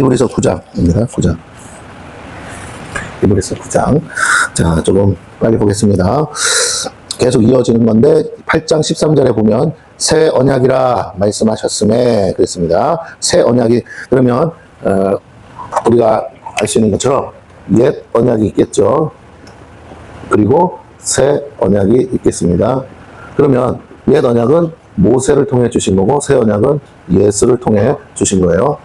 히브리서 9장입니다. 9장. 히브리서 9장. 자, 조금 빨리 보겠습니다. 계속 이어지는 건데 8장 13절에 보면 새 언약이라 말씀하셨음에 그랬습니다. 새 언약이 그러면 우리가 알 수 있는 것처럼 옛 언약이 있겠죠. 그리고 새 언약이 있겠습니다. 그러면 옛 언약은 모세를 통해 주신 거고 새 언약은 예수를 통해 주신 거예요.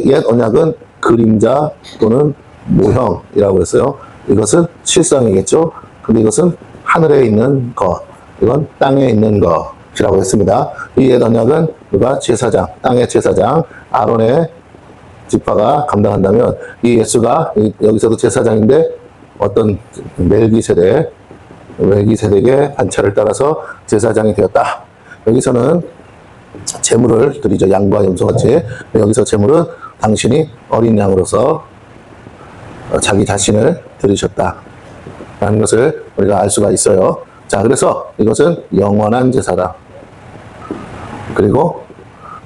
옛 언약은 그림자 또는 모형이라고 했어요. 이것은 실상이겠죠. 근데 이것은 하늘에 있는 것, 이건 땅에 있는 것이라고 했습니다. 이 옛 언약은 누가 제사장, 땅의 제사장 아론의 지파가 감당한다면 이 예수가 여기서도 제사장인데 어떤 멜기세덱의 반차를 따라서 제사장이 되었다. 여기서는 제물을 드리죠. 양과 염소같이. 여기서 제물은 당신이 어린 양으로서 자기 자신을 드리셨다 라는 것을 우리가 알 수가 있어요. 자, 그래서 이것은 영원한 제사다. 그리고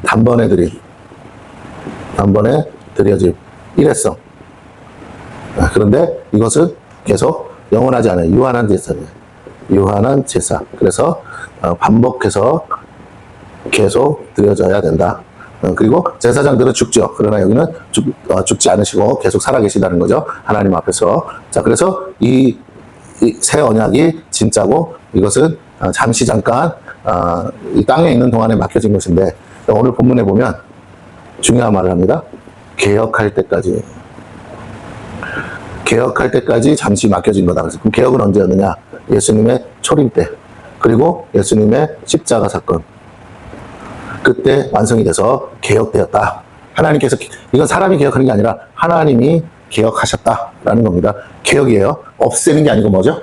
단번에 드려질 일회성. 그런데 이것은 계속 영원하지 않아요. 유한한 제사예요. 유한한 제사. 그래서 반복해서 계속 드려져야 된다. 그리고 제사장들은 죽죠. 그러나 여기는 죽지 않으시고 계속 살아계시다는 거죠. 하나님 앞에서. 자, 그래서 이 새 언약이 진짜고 이것은 잠깐 이 땅에 있는 동안에 맡겨진 것인데 오늘 본문에 보면 중요한 말을 합니다. 개혁할 때까지 잠시 맡겨진 거다. 그래서 그럼 개혁은 언제였느냐? 예수님의 초림 때 그리고 예수님의 십자가 사건 그때 완성이 돼서 개혁되었다. 하나님께서 이건 사람이 개혁하는 게 아니라 하나님이 개혁하셨다라는 겁니다. 개혁이에요. 없애는 게 아니고 뭐죠?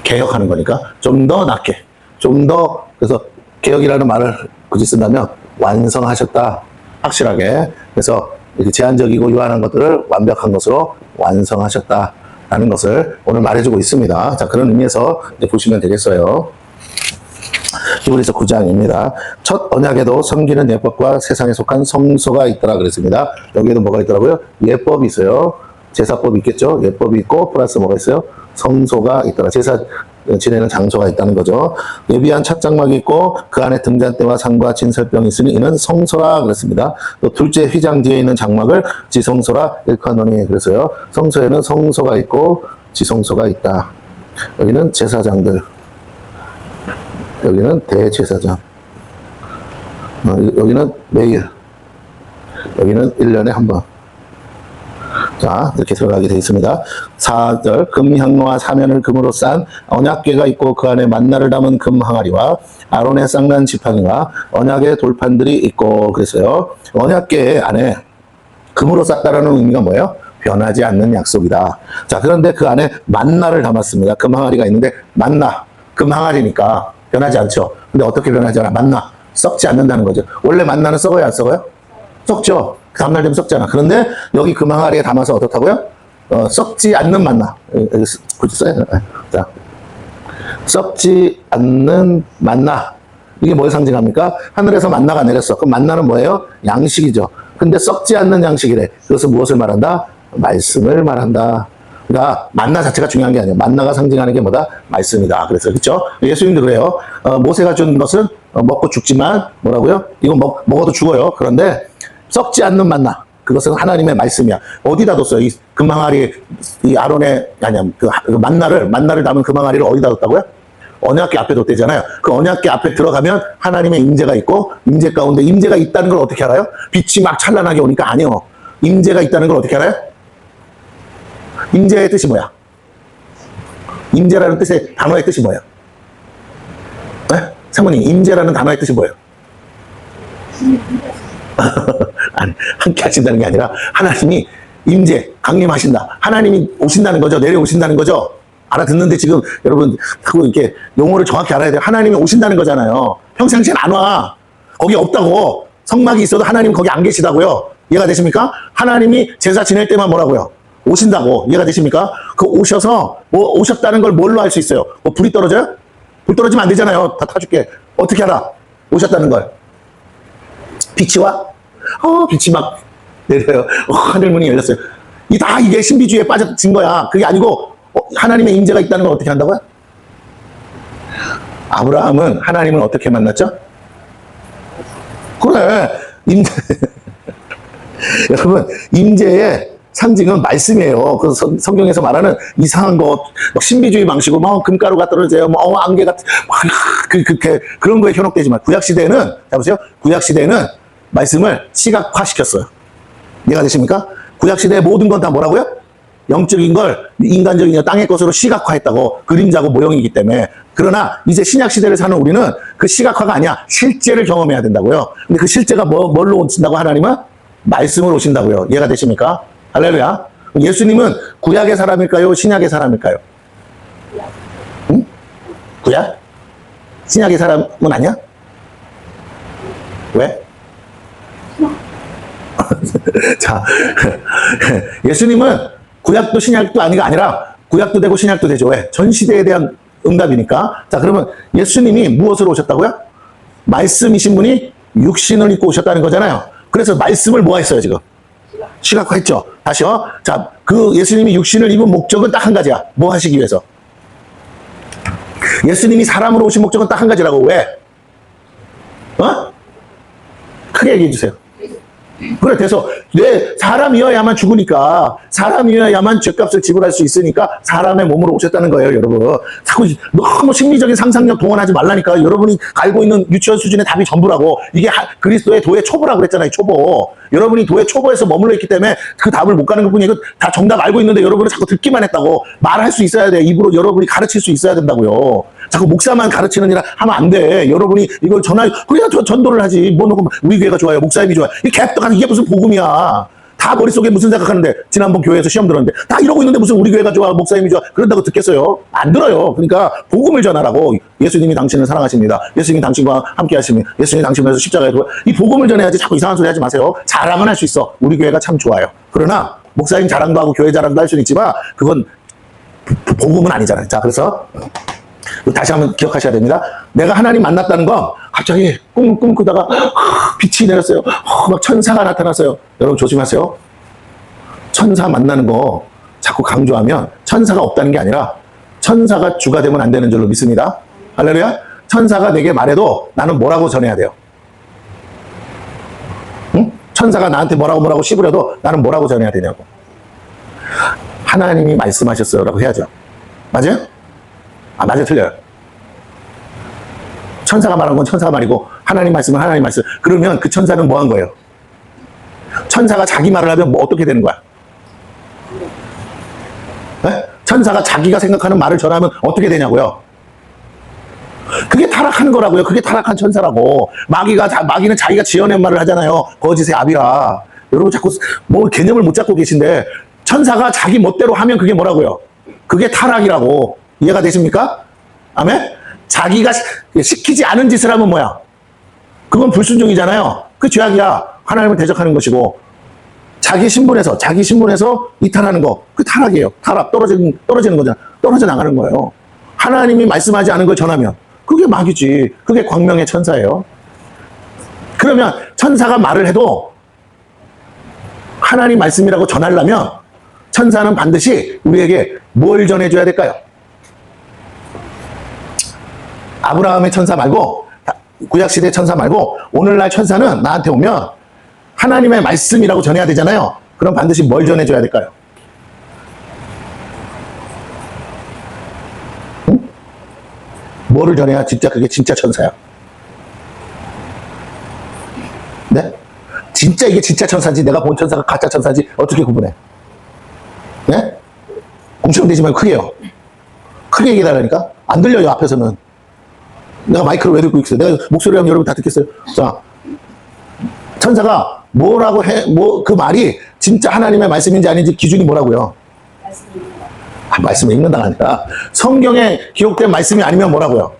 개혁하는 거니까 좀 더 낫게, 좀 더 그래서 개혁이라는 말을 굳이 쓴다면 완성하셨다. 확실하게. 그래서 이렇게 제한적이고 유한한 것들을 완벽한 것으로 완성하셨다라는 것을 오늘 말해주고 있습니다. 자, 그런 의미에서 이제 보시면 되겠어요. 히브리서 9장입니다. 첫 언약에도 섬기는 예법과 세상에 속한 성소가 있더라 그랬습니다. 여기에도 뭐가 있더라고요? 예법이 있어요. 제사법이 있겠죠? 예법이 있고 플러스 뭐가 있어요? 성소가 있더라. 제사 지내는 장소가 있다는 거죠. 예비한 찻장막이 있고 그 안에 등잔대와 상과 진설병이 있으니 이는 성소라 그랬습니다. 또 둘째 휘장 뒤에 있는 장막을 지성소라 일컬노니 그래서요. 성소에는 성소가 있고 지성소가 있다. 여기는 제사장들. 여기는 대제사장. 여기는 매일. 여기는 1년에 한 번. 자, 이렇게 들어가게 되어 있습니다. 4절, 금향로와 사면을 금으로 싼 언약궤가 있고 그 안에 만나를 담은 금 항아리와 아론의 쌍난 지팡이와 언약의 돌판들이 있고 그랬어요. 언약궤 안에 금으로 쌌다라는 의미가 뭐예요? 변하지 않는 약속이다. 자, 그런데 그 안에 만나를 담았습니다. 금 항아리가 있는데 만나, 금 항아리니까 변하지 않죠. 근데 어떻게 변하지 않아? 만나, 썩지 않는다는 거죠. 원래 만나는 썩어요, 안 썩어요? 썩죠. 다음날 되면 썩잖아. 그런데 여기 금 항아리에 담아서 어떻다고요? 썩지 않는 만나. 굳이 써야 되나? 자, 썩지 않는 만나. 이게 뭘 상징합니까? 하늘에서 만나가 내렸어. 그럼 만나는 뭐예요? 양식이죠. 근데 썩지 않는 양식이래. 그것은 무엇을 말한다? 말씀을 말한다. 그러니까 만나 자체가 중요한 게 아니에요. 만나가 상징하는 게 뭐다? 말씀이다. 그래서 그렇죠? 예수님도 그래요. 모세가 준 것은 먹고 죽지만 뭐라고요? 이거 먹어도 죽어요. 그런데 썩지 않는 만나. 그것은 하나님의 말씀이야. 어디다 뒀어요? 이 금항아리, 이 아론의, 그 만나를 담은 금항아리를 어디다 뒀다고요? 언약궤 앞에 뒀대잖아요. 그 언약궤 앞에 들어가면 하나님의 임재가 있고, 임재 가운데 임재가 있다는 걸 어떻게 알아요? 빛이 막 찬란하게 오니까 아니요. 임재가 있다는 걸 어떻게 알아요? 임재의 뜻이 뭐야? 임재라는 뜻의 단어의 뜻이 뭐예요? 네? 사모님, 임재라는 단어의 뜻이 뭐예요? 아니, 함께 하신다는 게 아니라 하나님이 임재, 강림하신다. 하나님이 오신다는 거죠. 내려오신다는 거죠. 알아듣는데 지금 여러분 이렇게 용어를 정확히 알아야 돼요. 하나님이 오신다는 거잖아요. 평상시엔 안 와. 거기 없다고. 성막이 있어도 하나님 거기 안 계시다고요. 이해가 되십니까? 하나님이 제사 지낼 때만 뭐라고요? 오신다고. 이해가 되십니까? 그 오셔서 오셨다는 걸 뭘로 알 수 있어요? 불이 떨어져요? 불 떨어지면 안 되잖아요. 다 타줄게. 어떻게 알아? 오셨다는 걸. 빛이 와? 빛이 막 내려요. 하늘문이 열렸어요. 이게 신비주의에 빠진 거야. 그게 아니고 하나님의 임재가 있다는 걸 어떻게 한다고요? 아브라함은 하나님을 어떻게 만났죠? 그래, 임재. 여러분, 임재의 상징은 말씀이에요. 그 성경에서 말하는 이상한 거, 신비주의 방식으로 금가루가 떨어져요, 안개가 그런 거에 현혹되지만 구약 시대에는 자 보세요. 구약 시대에는 말씀을 시각화시켰어요. 이해가 되십니까? 구약 시대의 모든 건 다 뭐라고요? 영적인 걸 인간적인 땅의 것으로 시각화했다고. 그림자고 모형이기 때문에. 그러나 이제 신약 시대를 사는 우리는 그 시각화가 아니야. 실제를 경험해야 된다고요. 근데 그 실제가 뭘로 오신다고? 하나님은 말씀으로 오신다고요. 이해가 되십니까? 할렐루야. 예수님은 구약의 사람일까요? 신약의 사람일까요? 응? 구약? 신약의 사람은 아니야? 왜? 자, 예수님은 구약도 신약도 아니라 구약도 되고 신약도 되죠. 왜? 전 시대에 대한 응답이니까. 자, 그러면 예수님이 무엇으로 오셨다고요? 말씀이신 분이 육신을 입고 오셨다는 거잖아요. 그래서 말씀을 뭐 했어요, 지금? 시각화했죠. 다시요. 자, 그 예수님이 육신을 입은 목적은 딱 한 가지야. 뭐 하시기 위해서? 예수님이 사람으로 오신 목적은 딱 한 가지라고. 왜? 크게 얘기해 주세요. 그래, 돼서 내 사람이어야만 죽으니까, 사람이어야만 죄값을 지불할 수 있으니까 사람의 몸으로 오셨다는 거예요, 여러분. 자꾸 너무 심리적인 상상력 동원하지 말라니까. 여러분이 알고 있는 유치원 수준의 답이 전부라고. 이게 그리스도의 도의 초보라고 그랬잖아요, 초보. 여러분이 도의 초보에서 머물러 있기 때문에 그 답을 못 가는 것뿐이고 다 정답 알고 있는데 여러분은 자꾸 듣기만 했다고. 말할 수 있어야 돼. 입으로 여러분이 가르칠 수 있어야 된다고요. 자꾸 목사만 가르치는 일 하면 안 돼. 여러분이 이걸 그래야 전도를 하지. 우리 교회가 좋아요. 목사님이 좋아요. 이게 무슨 복음이야. 다 머릿속에 무슨 생각하는데, 지난번 교회에서 시험 들었는데, 다 이러고 있는데 무슨 우리 교회가 좋아, 목사님이 좋아, 그런다고 듣겠어요? 안 들어요. 그러니까, 복음을 전하라고. 예수님이 당신을 사랑하십니다. 예수님이 당신과 함께 하십니다. 예수님이 당신을 위해서 십자가에 이 복음을 전해야지. 자꾸 이상한 소리 하지 마세요. 자랑은 할 수 있어. 우리 교회가 참 좋아요. 그러나, 목사님 자랑도 하고 교회 자랑도 할 수는 있지만, 그건 복음은 아니잖아요. 자, 그래서, 다시 한번 기억하셔야 됩니다. 내가 하나님 만났다는 건 갑자기 꿈 꾸다가 빛이 내렸어요. 막 천사가 나타났어요. 여러분 조심하세요. 천사 만나는 거 자꾸 강조하면 천사가 없다는 게 아니라 천사가 주가 되면 안 되는 줄로 믿습니다. 할렐루야. 천사가 내게 말해도 나는 뭐라고 전해야 돼요? 응? 천사가 나한테 뭐라고 씹으려도 나는 뭐라고 전해야 되냐고. 하나님이 말씀하셨어요 라고 해야죠. 맞아요? 맞아요, 틀려요. 천사가 말한 건 천사가 말이고 하나님 말씀은 하나님 말씀. 그러면 그 천사는 뭐 한 거예요? 천사가 자기 말을 하면 뭐 어떻게 되는 거야? 네? 천사가 자기가 생각하는 말을 전하면 어떻게 되냐고요? 그게 타락하는 거라고요. 그게 타락한 천사라고. 마귀는 자기가 지어낸 말을 하잖아요. 거짓의 아비라. 여러분 자꾸 뭐 개념을 못 잡고 계신데, 천사가 자기 멋대로 하면 그게 뭐라고요? 그게 타락이라고. 이해가 되십니까? 아멘? 자기가 시키지 않은 짓을 하면 뭐야? 그건 불순종이잖아요. 그 죄악이야. 하나님을 대적하는 것이고, 자기 신분에서 이탈하는 거, 그 타락이에요. 타락, 떨어지는 거잖아. 떨어져 나가는 거예요. 하나님이 말씀하지 않은 걸 전하면 그게 마귀지. 그게 광명의 천사예요. 그러면 천사가 말을 해도 하나님 말씀이라고 전하려면 천사는 반드시 우리에게 뭘 전해줘야 될까요? 아브라함의 천사 말고, 구약시대 천사 말고, 오늘날 천사는 나한테 오면 하나님의 말씀이라고 전해야 되잖아요. 그럼 반드시 뭘 전해줘야 될까요? 응? 뭐를 전해야 그게 진짜 천사야? 네? 진짜 이게 진짜 천사인지 내가 본 천사가 가짜 천사인지 어떻게 구분해? 네? 엉청대지 말고 크게 해요. 크게 얘기해달라니까? 안 들려요, 앞에서는. 내가 마이크를 왜 듣고 있어요? 내가 목소리 하면 여러분 다 듣겠어요? 자, 천사가 뭐라고 그 말이 진짜 하나님의 말씀인지 아닌지 기준이 뭐라고요? 말씀을 읽는다가 아니라 성경에 기록된 말씀이 아니면 뭐라고요?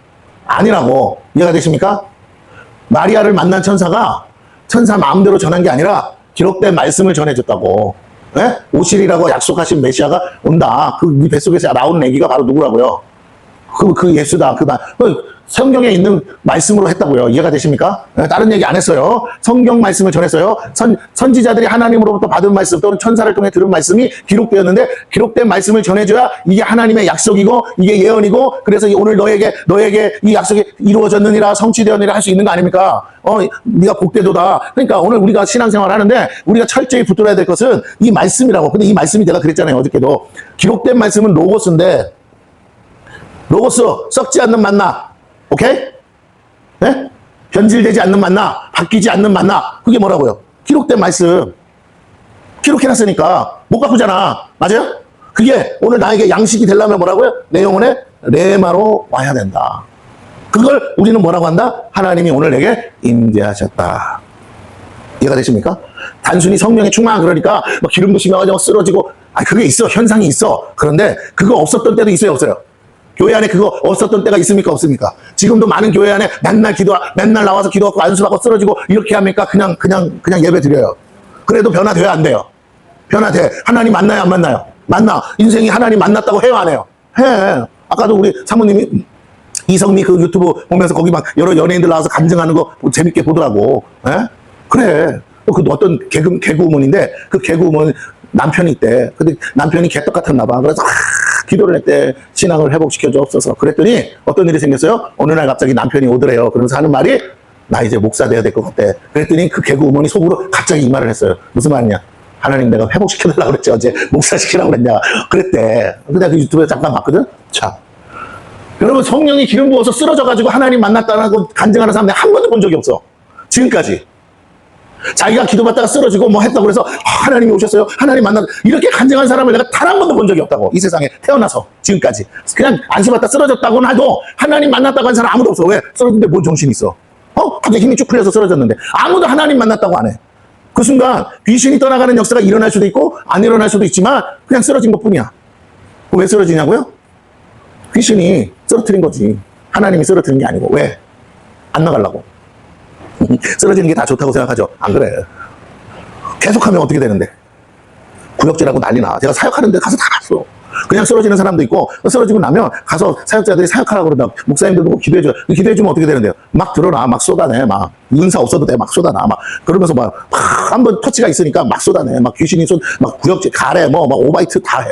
아니라고. 이해가 되십니까? 마리아를 만난 천사가 천사 마음대로 전한 게 아니라 기록된 말씀을 전해줬다고. 오실이라고 약속하신 메시아가 온다. 그 뱃속에서 나오는 애기가 바로 누구라고요? 그 예수다. 성경에 있는 말씀으로 했다고요. 이해가 되십니까? 다른 얘기 안 했어요. 성경 말씀을 전했어요. 선지자들이 하나님으로부터 받은 말씀 또는 천사를 통해 들은 말씀이 기록되었는데 기록된 말씀을 전해줘야 이게 하나님의 약속이고 이게 예언이고 그래서 오늘 너에게 이 약속이 이루어졌느니라 성취되었느니라 할 수 있는 거 아닙니까? 네가 복되도다. 그러니까 오늘 우리가 신앙생활 하는데 우리가 철저히 붙들어야 될 것은 이 말씀이라고. 근데 이 말씀이 내가 그랬잖아요. 어저께도. 기록된 말씀은 로고스인데 로고스 썩지 않는 만나. 오케이? 네? 변질되지 않는 만나, 바뀌지 않는 만나. 그게 뭐라고요? 기록된 말씀. 기록해놨으니까 못 바꾸잖아. 맞아요? 그게 오늘 나에게 양식이 되려면 뭐라고요? 내 영혼에 레마로 와야 된다. 그걸 우리는 뭐라고 한다? 하나님이 오늘 내게 임재하셨다. 이해가 되십니까? 단순히 성령에 충만한 그러니까 막 기름 부심이 와가지고 쓰러지고 그게 있어. 현상이 있어. 그런데 그거 없었던 때도 있어요, 없어요? 교회 안에 그거 없었던 때가 있습니까? 없습니까? 지금도 많은 교회 안에 맨날 나와서 기도하고 안수하고 쓰러지고 이렇게 합니까? 그냥 예배 드려요. 그래도 변화돼야 안 돼요. 변화돼. 하나님 만나요, 안 만나요? 만나. 인생이 하나님 만났다고 해요, 안 해요? 해. 아까도 우리 사모님이 이성미 그 유튜브 보면서 거기 막 여러 연예인들 나와서 간증하는 거 재밌게 보더라고. 에? 그래. 그 어떤 개그우먼인데 그 개그우먼 남편이 있대. 근데 남편이 개떡 같았나 봐. 그래서 기도를 했대. 신앙을 회복시켜 주옵소서. 그랬더니 어떤 일이 생겼어요? 어느 날 갑자기 남편이 오더래요. 그러면서 하는 말이 나 이제 목사 돼야 될 것 같대. 그랬더니 그 개그우먼이 속으로 갑자기 이 말을 했어요. 무슨 말이냐? 하나님 내가 회복시켜달라고 그랬지 어제. 목사 시키라고 그랬냐. 그랬대. 근데 그 유튜브에 잠깐 봤거든? 자. 여러분 성령이 기름 부어서 쓰러져가지고 하나님 만났다고 간증하는 사람 내가 한 번도 본 적이 없어. 지금까지. 자기가 기도받다가 쓰러지고 뭐 했다고 그래서 하나님이 오셨어요. 하나님 만나 이렇게 간증한 사람을 내가 단 한 번도 본 적이 없다고. 이 세상에 태어나서 지금까지. 그냥 안수받다 쓰러졌다고는 해도 하나님 만났다고 한 사람 아무도 없어. 왜? 쓰러졌는데 뭔 정신이 있어? 갑자기 힘이 쭉 풀려서 쓰러졌는데 아무도 하나님 만났다고 안 해. 그 순간 귀신이 떠나가는 역사가 일어날 수도 있고 안 일어날 수도 있지만 그냥 쓰러진 것뿐이야. 왜 쓰러지냐고요? 귀신이 쓰러뜨린 거지. 하나님이 쓰러뜨린 게 아니고. 왜? 안 나가려고. 쓰러지는 게 다 좋다고 생각하죠? 안 그래. 계속하면 어떻게 되는데? 구역질하고 난리나. 제가 사역하는데 가서 다 봤어. 그냥 쓰러지는 사람도 있고 쓰러지고 나면 가서 사역자들이 사역하라고 그런다. 목사님들도 뭐 기도해줘. 기도해주면 어떻게 되는데요? 막 들어놔. 막 쏟아내. 막 은사 없어도 돼. 막 쏟아놔. 막 그러면서 막 한번 터치가 있으니까 막 쏟아내. 막 귀신이 막 구역질 가래. 막 오바이트 다 해.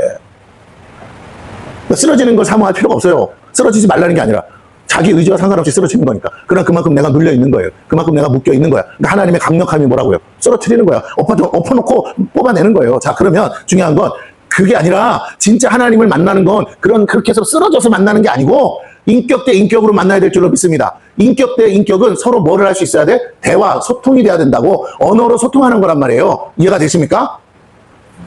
쓰러지는 걸 사모할 필요가 없어요. 쓰러지지 말라는 게 아니라 자기 의지와 상관없이 쓰러지는 거니까. 그러나 그만큼 내가 눌려 있는 거예요. 그만큼 내가 묶여 있는 거야. 그러니까 하나님의 강력함이 뭐라고요? 쓰러뜨리는 거야. 엎어놓고 뽑아내는 거예요. 자, 그러면 중요한 건 그게 아니라 진짜 하나님을 만나는 건 그렇게 해서 쓰러져서 만나는 게 아니고 인격 대 인격으로 만나야 될 줄로 믿습니다. 인격 대 인격은 서로 뭐를 할 수 있어야 돼? 대화, 소통이 돼야 된다고. 언어로 소통하는 거란 말이에요. 이해가 되십니까?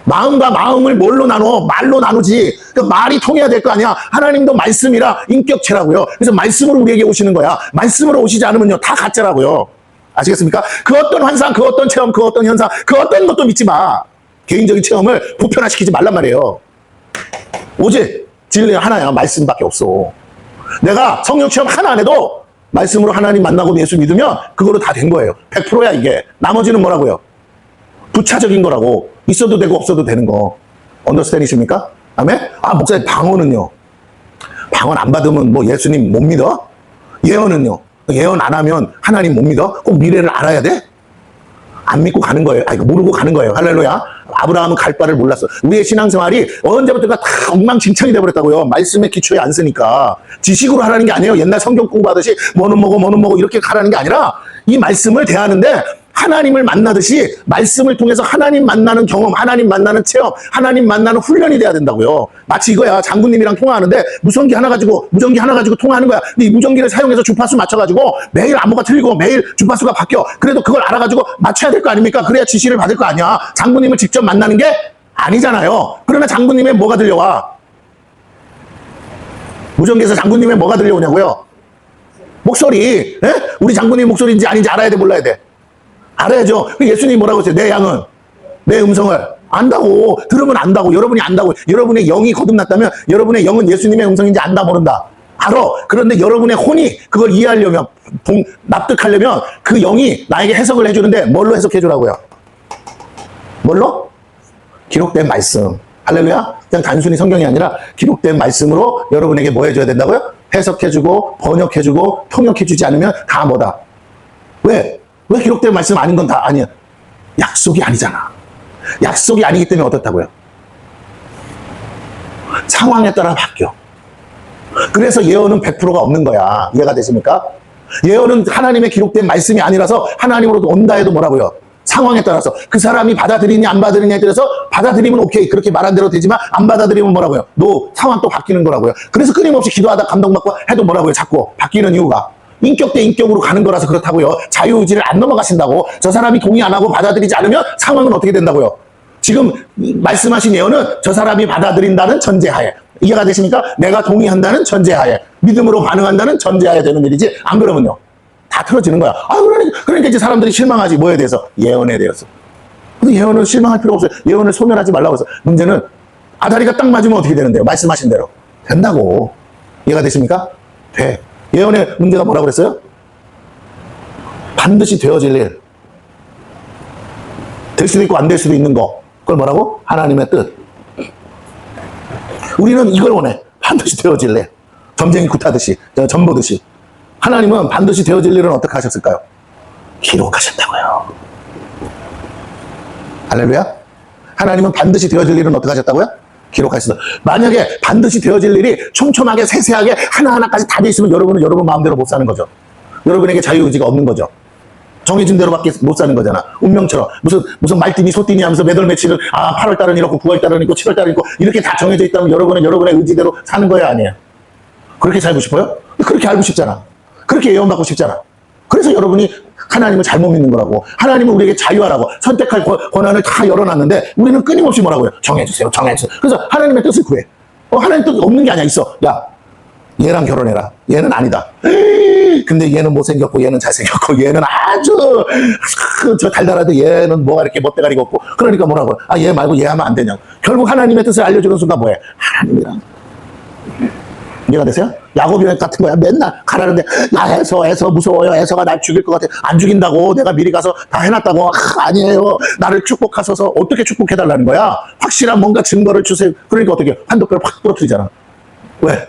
마음과 마음을 뭘로 나눠? 말로 나누지. 그러니까 말이 통해야 될 거 아니야. 하나님도 말씀이라 인격체라고요. 그래서 말씀으로 우리에게 오시는 거야. 말씀으로 오시지 않으면요 다 가짜라고요. 아시겠습니까? 그 어떤 환상, 그 어떤 체험, 그 어떤 현상, 그 어떤 것도 믿지 마. 개인적인 체험을 보편화시키지 말란 말이에요. 오직 진리 하나야. 말씀밖에 없어. 내가 성령 체험 하나 안 해도 말씀으로 하나님 만나고 예수 믿으면 그거로 다 된 거예요. 100%야 이게. 나머지는 뭐라고요? 부차적인 거라고. 있어도 되고 없어도 되는 거. 언더스탠이십니까? 아멘? 목사님 방언은요? 방언 안 받으면 뭐 예수님 못 믿어? 예언은요? 예언 안 하면 하나님 못 믿어? 꼭 미래를 알아야 돼? 안 믿고 가는 거예요. 모르고 가는 거예요. 할렐루야. 아브라함은 갈 바를 몰랐어. 우리의 신앙생활이 언제부터가 다 엉망진창이 돼버렸다고요. 말씀의 기초에 안 쓰니까. 지식으로 하라는 게 아니에요. 옛날 성경 공부하듯이 뭐는 먹어 이렇게 가라는 게 아니라 이 말씀을 대하는데 하나님을 만나듯이 말씀을 통해서 하나님 만나는 경험, 하나님 만나는 체험, 하나님 만나는 훈련이 돼야 된다고요. 마치 이거야. 장군님이랑 통화하는데 무전기 하나 가지고 통화하는 거야. 근데 이 무전기를 사용해서 주파수 맞춰가지고 매일 안무가 틀리고 매일 주파수가 바뀌어. 그래도 그걸 알아가지고 맞춰야 될 거 아닙니까? 그래야 지시를 받을 거 아니야. 장군님을 직접 만나는 게 아니잖아요. 그러나 장군님의 뭐가 들려와? 무전기에서 장군님의 뭐가 들려오냐고요? 목소리. 예? 우리 장군님 목소리인지 아닌지 알아야 돼, 몰라야 돼? 알아야죠. 예수님이 뭐라고 했어요? 내 양은 내 음성을 안다고. 들으면 안다고. 여러분이 안다고. 여러분의 영이 거듭났다면 여러분의 영은 예수님의 음성인지 안다 모른다. 알아. 그런데 여러분의 혼이 그걸 이해하려면 납득하려면 그 영이 나에게 해석을 해주는데 뭘로 해석해주라고요? 뭘로? 기록된 말씀. 할렐루야. 그냥 단순히 성경이 아니라 기록된 말씀으로 여러분에게 뭐 해줘야 된다고요? 해석해주고 번역해주고 통역해주지 않으면 다 뭐다? 왜 기록된 말씀 아닌 건 다 아니야? 약속이 아니잖아. 약속이 아니기 때문에 어떻다고요? 상황에 따라 바뀌어. 그래서 예언은 100%가 없는 거야. 이해가 되십니까? 예언은 하나님의 기록된 말씀이 아니라서 하나님으로도 온다 해도 뭐라고요? 상황에 따라서 그 사람이 받아들이냐 안 받아들이냐에 따라서 받아들이면 오케이, 그렇게 말한 대로 되지만 안 받아들이면 뭐라고요? 상황 또 바뀌는 거라고요. 그래서 끊임없이 기도하다 감동받고 해도 뭐라고요? 자꾸 바뀌는 이유가 인격 대 인격으로 가는 거라서 그렇다고요. 자유의지를 안 넘어가신다고. 저 사람이 동의 안 하고 받아들이지 않으면 상황은 어떻게 된다고요? 지금 말씀하신 예언은 저 사람이 받아들인다는 전제하에, 이해가 되십니까? 내가 동의한다는 전제하에, 믿음으로 반응한다는 전제하에 되는 일이지, 안 그러면요 다 틀어지는 거야. 그러니까 이제 사람들이 실망하지. 뭐에 대해서? 예언에 대해서. 근데 예언은 실망할 필요 없어요. 예언을 소멸하지 말라고 해서. 문제는 아다리가 딱 맞으면 어떻게 되는데요? 말씀하신 대로 된다고. 이해가 되십니까? 돼. 예언의 문제가 뭐라고 그랬어요? 반드시 되어질 일. 될 수도 있고 안 될 수도 있는 거. 그걸 뭐라고? 하나님의 뜻. 우리는 이걸 원해. 반드시 되어질 일. 점쟁이 굿하듯이, 점 보듯이. 하나님은 반드시 되어질 일은 어떻게 하셨을까요? 기록하셨다고요. 할렐루야? 하나님은 반드시 되어질 일은 어떻게 하셨다고요? 기록하셨다. 만약에 반드시 되어질 일이 촘촘하게 세세하게 하나하나까지 다 돼 있으면 여러분은 여러분 마음대로 못 사는 거죠. 여러분에게 자유의지가 없는 거죠. 정해진 대로밖에 못 사는 거잖아. 운명처럼 무슨 말띠니 소띠니 하면서 매달 며칠은 8월 달은 이렇고 9월 달은 있고 7월 달은 있고 이렇게 다 정해져 있다면 여러분은 여러분의 의지대로 사는 거예요, 아니에요? 그렇게 살고 싶어요? 그렇게 알고 싶잖아. 그렇게 예언받고 싶잖아. 그래서 여러분이 하나님을 잘못 믿는 거라고. 하나님은 우리에게 자유하라고 선택할 권한을 다 열어놨는데 우리는 끊임없이 뭐라고요? 정해주세요. 그래서 하나님의 뜻을 구해. 하나님 뜻 없는 게 아니야. 있어. 야, 얘랑 결혼해라. 얘는 아니다. 근데 얘는 못생겼고 얘는 잘생겼고 얘는 아주 저 달달하데 얘는 뭐가 이렇게 멋대가리가 없고. 그러니까 뭐라고? 얘 말고 얘 하면 안 되냐고. 결국 하나님의 뜻을 알려주는 순간 뭐해? 하나님이랑. 이해가 되세요? 야곱이 같은 거야. 맨날 가라는데 에서 무서워요. 에서가 날 죽일 것 같아. 안 죽인다고. 내가 미리 가서 다 해놨다고. 아니에요. 나를 축복하셔서 어떻게 축복해달라는 거야? 확실한 뭔가 증거를 주세요. 그러니까 어떻게 한도뼈를 확 부러뜨리잖아. 왜?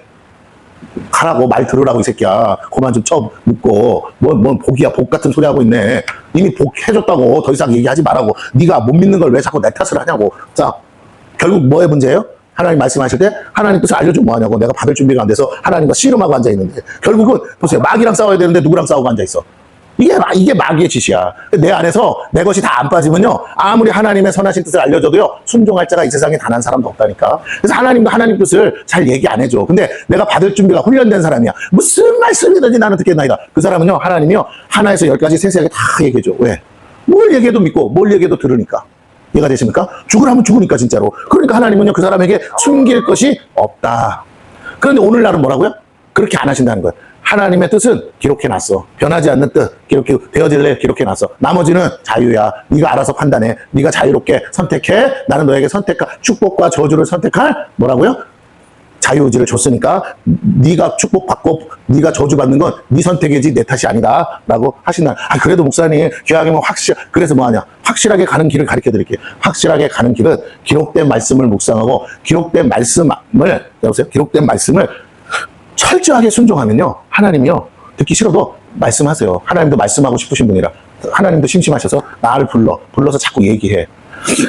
가라고, 말 들으라고 이 새끼야. 그만 좀 묶고 뭔 복이야. 복 같은 소리 하고 있네. 이미 복 해줬다고. 더 이상 얘기하지 말라고. 네가 못 믿는 걸 왜 자꾸 내 탓을 하냐고. 자, 결국 뭐의 문제예요? 하나님 말씀하실 때 하나님 뜻을 알려주면 뭐하냐고. 내가 받을 준비가 안 돼서 하나님과 씨름하고 앉아있는데 결국은 보세요. 마귀랑 싸워야 되는데 누구랑 싸우고 앉아있어? 이게 마귀의 짓이야. 내 안에서 내 것이 다 안 빠지면요 아무리 하나님의 선하신 뜻을 알려줘도요 순종할 자가 이 세상에 단 한 사람도 없다니까. 그래서 하나님도 하나님 뜻을 잘 얘기 안 해줘. 근데 내가 받을 준비가 훈련된 사람이야. 무슨 말씀이든지 나는 듣겠나이다. 그 사람은요 하나님이요 하나에서 10가지 세세하게 다 얘기해줘. 왜? 뭘 얘기해도 믿고 뭘 얘기해도 들으니까. 이해가 되십니까? 죽으라면 죽으니까 진짜로. 그러니까 하나님은요 그 사람에게 숨길 것이 없다. 그런데 오늘날은 뭐라고요? 그렇게 안 하신다는 거예요. 하나님의 뜻은 기록해놨어. 변하지 않는 뜻 되어질래 기록해놨어. 나머지는 자유야. 네가 알아서 판단해. 네가 자유롭게 선택해. 나는 너에게 축복과 저주를 선택할 뭐라고요? 자유의지를 줬으니까 네가 축복받고 네가 저주받는 건 네 선택이지 내 탓이 아니다 라고 하신다. 그래도 목사님 귀하게면 그래서 뭐하냐? 확실하게 가는 길을 가르쳐 드릴게요. 확실하게 가는 길은 기록된 말씀을 묵상하고 기록된 말씀을 여보세요? 기록된 말씀을 철저하게 순종하면요 하나님이요 듣기 싫어도 말씀하세요. 하나님도 말씀하고 싶으신 분이라. 하나님도 심심하셔서 나를 불러서 자꾸 얘기해.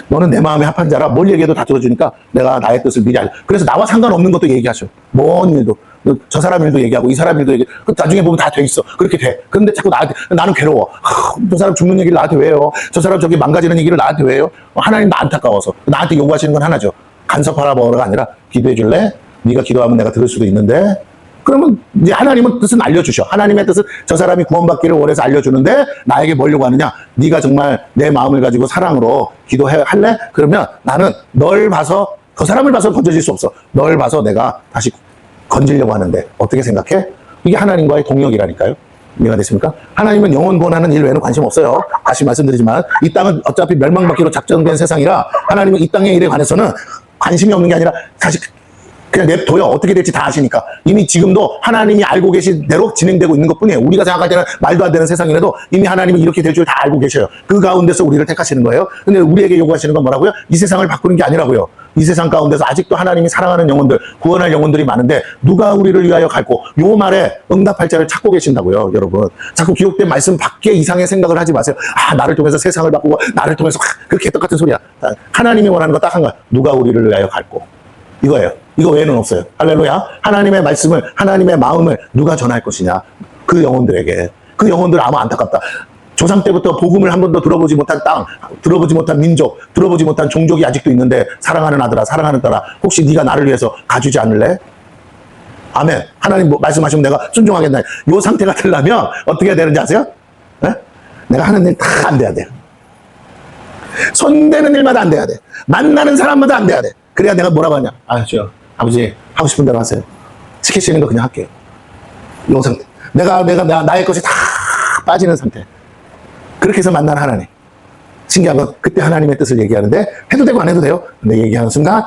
너는 내 마음에 합한 자라. 뭘 얘기해도 다 들어주니까 내가 나의 뜻을 미리 알려. 그래서 나와 상관없는 것도 얘기하셔. 뭔 일도. 저 사람 일도 얘기하고 이 사람 일도 얘기해. 나중에 보면 다 돼 있어. 그렇게 돼. 그런데 자꾸 나는 괴로워. 저 사람 죽는 얘기를 나한테 왜 해요? 저 사람 저기 망가지는 얘기를 나한테 왜 해요? 하나님도 안타까워서. 나한테 요구하시는 건 하나죠. 간섭하라 뭐라가 아니라 기도해 줄래? 네가 기도하면 내가 들을 수도 있는데. 그러면 이제 하나님은 뜻은 알려주셔. 하나님의 뜻은 저 사람이 구원받기를 원해서 알려주는데 나에게 뭘 요구하느냐? 네가 정말 내 마음을 가지고 사랑으로 기도할래? 그러면 나는 널 봐서 그 사람을 봐서 건져질 수 없어. 널 봐서 내가 다시 건지려고 하는데 어떻게 생각해? 이게 하나님과의 동력이라니까요. 이해가 됐습니까? 하나님은 영혼 구원하는 일 외에는 관심 없어요. 다시 말씀드리지만 이 땅은 어차피 멸망받기로 작정된 세상이라 하나님은 이 땅의 일에 관해서는 관심이 없는 게 아니라 사실 그냥 냅둬요. 어떻게 될지 다 아시니까. 이미 지금도 하나님이 알고 계신 대로 진행되고 있는 것뿐이에요. 우리가 생각할 때는 말도 안 되는 세상이라도 이미 하나님이 이렇게 될 줄 다 알고 계셔요. 그 가운데서 우리를 택하시는 거예요. 근데 우리에게 요구하시는 건 뭐라고요? 이 세상을 바꾸는 게 아니라고요. 이 세상 가운데서 아직도 하나님이 사랑하는 영혼들, 구원할 영혼들이 많은데 누가 우리를 위하여 갈고, 요 말에 응답할 자를 찾고 계신다고요, 여러분. 자꾸 기록된 말씀 밖에 이상의 생각을 하지 마세요. 아, 나를 통해서 세상을 바꾸고 나를 통해서 그렇게 똑같은 소리야. 하나님이 원하는 거 딱 한 거야. 누가 우리를 위하여 갈고. 이거예요. 이거 외에는 없어요. 할렐루야. 하나님의 말씀을, 하나님의 마음을 누가 전할 것이냐. 그 영혼들에게. 그 영혼들 아마 안타깝다. 조상 때부터 복음을 한 번도 들어보지 못한 땅, 들어보지 못한 민족, 들어보지 못한 종족이 아직도 있는데, 사랑하는 아들아, 사랑하는 딸아, 혹시 네가 나를 위해서 가주지 않을래? 아멘. 하나님 말씀하시면 내가 순종하겠나. 요 상태가 되려면 어떻게 해야 되는지 아세요? 네? 내가 하는 일 다 안 돼야 돼. 손대는 일마다 안 돼야 돼. 만나는 사람마다 안 돼야 돼. 그래야 내가 뭐라고 하냐. 아, 주여, 아버지 하고 싶은 대로 하세요. 시키시는 거 그냥 할게요. 요 상태. 나의 것이 다 빠지는 상태. 그렇게 해서 만나는 하나님. 신기한 건 그때 하나님의 뜻을 얘기하는데 해도 되고 안 해도 돼요. 근데 얘기하는 순간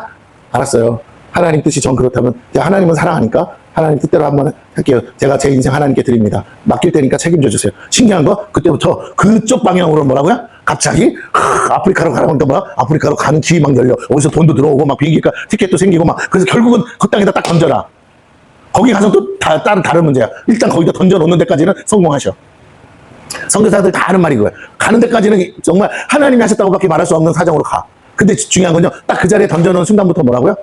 알았어요. 하나님 뜻이 전 그렇다면 하나님은 사랑하니까 하나님 뜻대로 한번 할게요. 제가 제 인생 하나님께 드립니다. 맡길 테니까 책임져 주세요. 신기한 거 그때부터 그쪽 방향으로 뭐라고요? 갑자기 아프리카로 가라고 하니까 뭐야? 아프리카로 가는 길이 막 열려. 어디서 돈도 들어오고 막 비행기가 티켓도 생기고 막. 그래서 결국은 그 땅에다 딱 던져라. 거기 가서 또 다른 문제야. 일단 거기다 던져놓는 데까지는 성공하셔. 선교사들 다 하는 말이 그거야. 가는 데까지는 정말 하나님이 하셨다고밖에 말할 수 없는 사정으로 가. 근데 중요한 건요, 딱 그 자리에 던져놓은 순간부터 뭐라고요?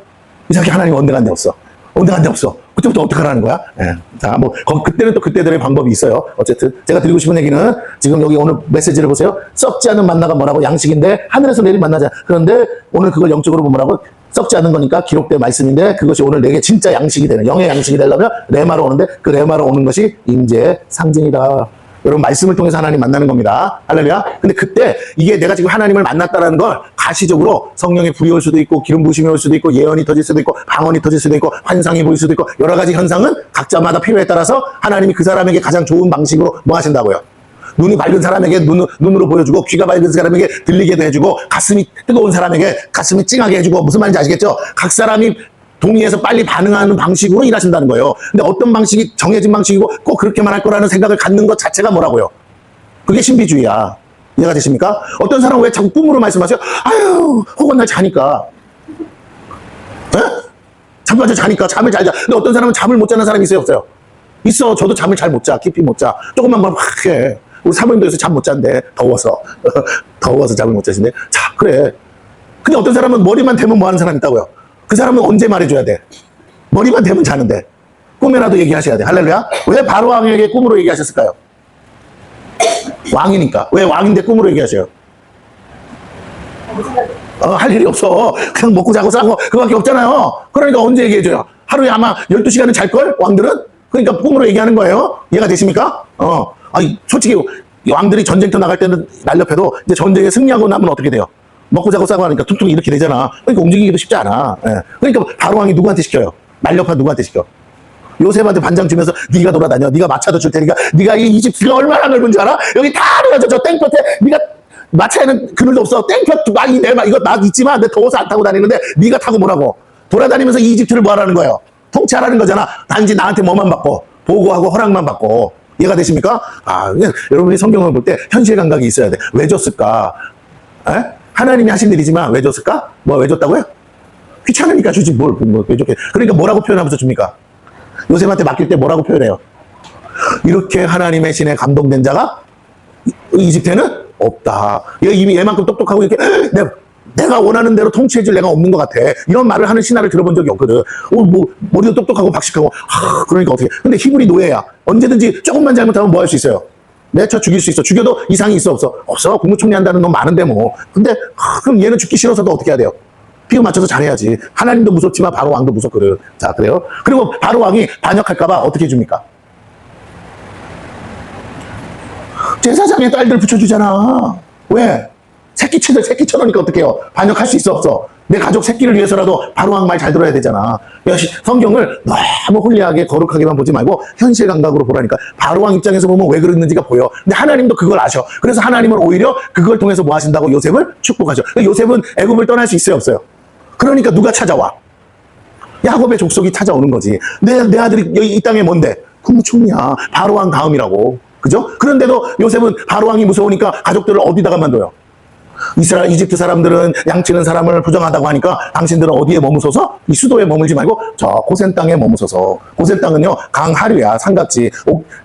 이상하게 하나님 언젠간 데 없어. 언젠간 데 없어. 그때부터 어떡하라는 거야? 예. 자, 뭐, 그때는 또 그때들의 방법이 있어요. 어쨌든. 제가 드리고 싶은 얘기는 지금 여기 오늘 메시지를 보세요. 썩지 않은 만나가 뭐라고? 양식인데 하늘에서 내린 만나자. 그런데 오늘 그걸 영적으로 보면 뭐라고? 썩지 않는 거니까 기록된 말씀인데 그것이 오늘 내게 진짜 양식이 되는, 영의 양식이 되려면 레마로 오는데 그 레마로 오는 것이 임재의 상징이다. 여러분 말씀을 통해서 하나님 만나는 겁니다. 할렐루야. 근데 그때 이게 내가 지금 하나님을 만났다라는 걸 가시적으로 성령이 불이 올 수도 있고 기름 부심이 올 수도 있고 예언이 터질 수도 있고 방언이 터질 수도 있고 환상이 보일 수도 있고 여러 가지 현상은 각자마다 필요에 따라서 하나님이 그 사람에게 가장 좋은 방식으로 뭐 하신다고요? 눈이 밝은 사람에게 눈으로 보여주고 귀가 밝은 사람에게 들리게도 해주고 가슴이 뜨거운 사람에게 가슴이 찡하게 해주고 무슨 말인지 아시겠죠? 각 사람이 동의해서 빨리 반응하는 방식으로 일하신다는 거예요. 근데 어떤 방식이 정해진 방식이고 꼭 그렇게만 할 거라는 생각을 갖는 것 자체가 뭐라고요? 그게 신비주의야. 이해가 되십니까? 어떤 사람은 왜 자꾸 꿈으로 말씀하세요? 아유, 혹은 날 자니까. 에? 잠깐 자니까 잠을 잘 자. 근데 어떤 사람은 잠을 못 자는 사람이 있어요, 없어요? 있어. 저도 잠을 잘 못 자. 깊이 못 자. 조금만 막 해. 우리 사모님도 잠 못 잔대. 더워서. 더워서 잠을 못 자신데. 자, 그래. 근데 어떤 사람은 머리만 대면 뭐 하는 사람이 있다고요? 그 사람은 언제 말해줘야 돼? 머리만 대면 자는데. 꿈에라도 얘기하셔야 돼. 할렐루야. 왜 바로 왕에게 꿈으로 얘기하셨을까요? 왕이니까. 왜 왕인데 꿈으로 얘기하셔요? 할 일이 없어. 그냥 먹고 자고 싸고 그거밖에 없잖아요. 그러니까 언제 얘기해줘요? 하루에 아마 12시간은 잘걸? 왕들은? 그러니까 꿈으로 얘기하는 거예요. 이해가 되십니까? 아니, 솔직히 왕들이 전쟁터 나갈 때는 날렵해도 이제 전쟁에 승리하고 나면 어떻게 돼요? 먹고 자고 싸고 하니까 툭툭 이렇게 되잖아. 그러니까 움직이기도 쉽지 않아. 예. 그러니까 바로 왕이 누구한테 시켜요? 날렵한 누구한테 시켜? 요셉한테 반장 주면서 네가 돌아다녀. 네가 마차도 줄 테니까 네가 이 이집트가 얼마나 넓은 줄 알아? 여기 다 내가 저 땡볕에 네가 마차에는 그늘도 없어. 땡볕 많이 내가 이거 나 있지만 내 더워서 안 타고 다니는데 네가 타고 뭐라고? 돌아다니면서 이 이집트를 뭐 하라는 거예요? 통치하라는 거잖아. 단지 나한테 뭐만 받고 보고하고 허락만 받고. 이해가 되십니까? 여러분이 성경을 볼 때 현실 감각이 있어야 돼. 왜 줬을까? 에? 하나님이 하신 일이지만 왜 줬을까? 뭐 왜 줬다고요? 귀찮으니까 주지 왜 줬게? 그러니까 뭐라고 표현하면서 줍니까? 요셉한테 맡길 때 뭐라고 표현해요? 이렇게 하나님의 신에 감동된 자가 이집트에는 없다. 이미 얘만큼 똑똑하고 이렇게 내가 원하는 대로 통치해줄 내가 없는 것 같아. 이런 말을 하는 신하를 들어본 적이 없거든. 머리도 똑똑하고 박식하고 그러니까 어떻게? 근데 히브리 노예야. 언제든지 조금만 잘못하면 뭐 할 수 있어요? 내쳐 죽일 수 있어. 죽여도 이상이 있어 없어? 없어. 국무총리 한다는 놈 많은데 뭐. 근데 그럼 얘는 죽기 싫어서도 어떻게 해야 돼요? 피우 맞춰서 잘해야지. 하나님도 무섭지만 바로 왕도 무섭거든. 자, 그래요. 그리고 바로 왕이 반역할까봐 어떻게 해줍니까? 제사장의 딸들 붙여주잖아. 왜? 새끼 쳐놓으니까 어떡해요? 반역할 수 있어 없어? 내 가족 새끼를 위해서라도 바로 왕 말 잘 들어야 되잖아. 성경을 너무 홀리하게 거룩하게만 보지 말고 현실 감각으로 보라니까. 바로 왕 입장에서 보면 왜 그랬는지가 보여. 근데 하나님도 그걸 아셔. 그래서 하나님은 오히려 그걸 통해서 뭐 하신다고? 요셉을 축복하셔. 요셉은 애굽을 떠날 수 있어요 없어요? 그러니까 누가 찾아와? 야곱의 족속이 찾아오는 거지. 내 아들이 여기 이 땅에 뭔데? 국무총리야. 바로 왕 다음이라고. 그죠? 그런데도 요셉은 바로 왕이 무서우니까 가족들을 어디다가 만둬요? 이스라엘, 이집트 사람들은 양치는 사람을 부정하다고 하니까 당신들은 어디에 머무서서? 이 수도에 머물지 말고 저 고센 땅에 머무서서. 고센 땅은요, 강하류야, 삼각지.